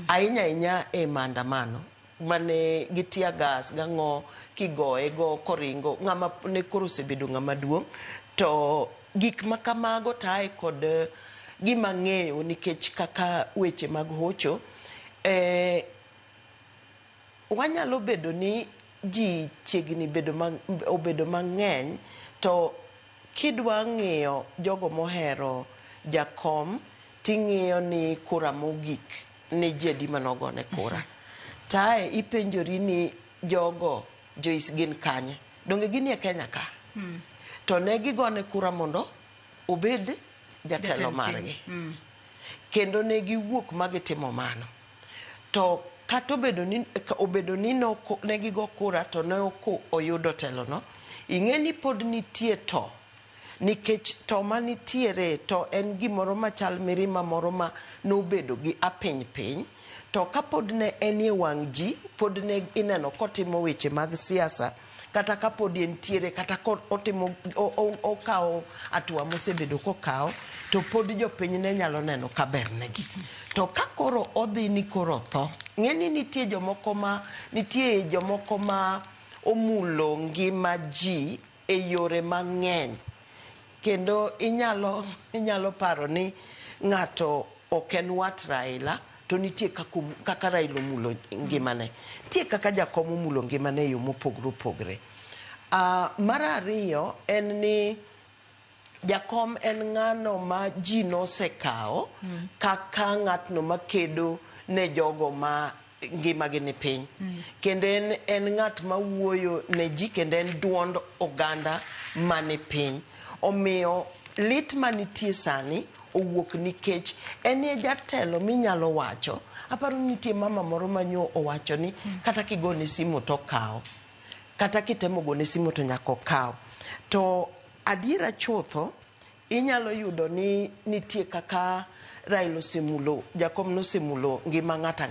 Ahinya inya e maandamano mane gitia gas gang'o kigoye go koringo ng'ama ne koro osebedo ng'ama duong' to gik makamago tae kod gima ng'eyo nikech kaka weche mag hocho wanyalo bedo ni ji chiegni obedo mang'eny to kidwa ng'iyo jogo mohero jakom ting'iyo ni kura mogik ni jedi manogone kura tae ipenjori ni jogo Joyce gin kanye donge gin e Kenya ka to ne gigone kura mondo obed jatelo margi kendo ne giwuok magitimo mano to kata obedo ni ne gigo kura to ne ok oyudo telo no ing'e ni pod nitie to nikech to manitiere to en gimoro machal mirima moro ma nobedo gi apiny piny to kapod ne en e wang' ji pod ne ineno kotimo weche mag siasa kata kapod entiere kata okawo atua mosebedo kokawo to pod jopiny ne nyalo neno kaber negi to ka koro odhi ni koro tho ng'eni nitie jomoko ma omulo ngima ji e yore mang'eny kendo inyalo paro ni ng'ato ok en wat Raila to nitie kaka Raila omulo ngimane nitie kaka jakom omulo ngimane e yo mopogre opogre. Mar ariyo en ni jakom en ng'ano ma ji nosekawo kaka ng'atno makedo ne jogo ma ngimagi ni piny kendo en ng'at ma wuoyo ne ji kendo en duond oganda mani piny omiyo lit manitie sani owuok nikech en e jatelo minyalo wacho aparo nitie mama moro manyo owacho ni kata kigone simu to kawo kata kitemo gone simu to nyaka okawo to adiera chutho inyalo yudo ni nitie kaka Raila osemulo jakom nosemulo ngima ng'ata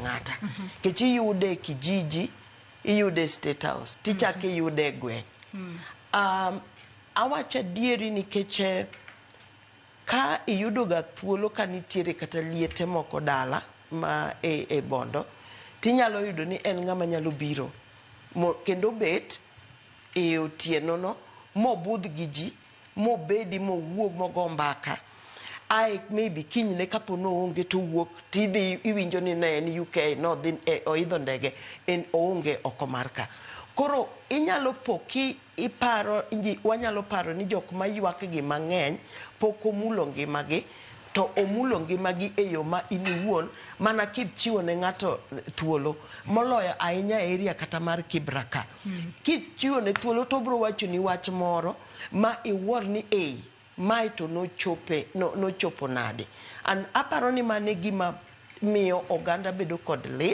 kech iyude e kijiji iyude State House tichake iyude e gweng' awacho adieri nikech ka iyudo ga thuolo ka nitiere kata liete moko dala ma e bondo tinyalo yudo ni en ng'ama nyalo biro kendo bet e otieno no mobudh gi ji mobedi mowuog mogo mbaka ai maybe kinyne kapo no onge to wuok tidhi iwinjo ni ne en UK no dhi oidho ndege en onge oko marka koro inyalo poki wanyalo paro ni jok mayuak gi mang'eny pok omulo ngimagi to omulo ngimagi e yo ma iniwuon mana kichiwo ne ng'ato thuolo moloyo ahinya area kata mar Kibraka kichiwo ne thuolo to bro wacho ni wach moro ma iwuor ni mai to nochopo nade an aparo ni mane gima miyo oganda bedo kod lit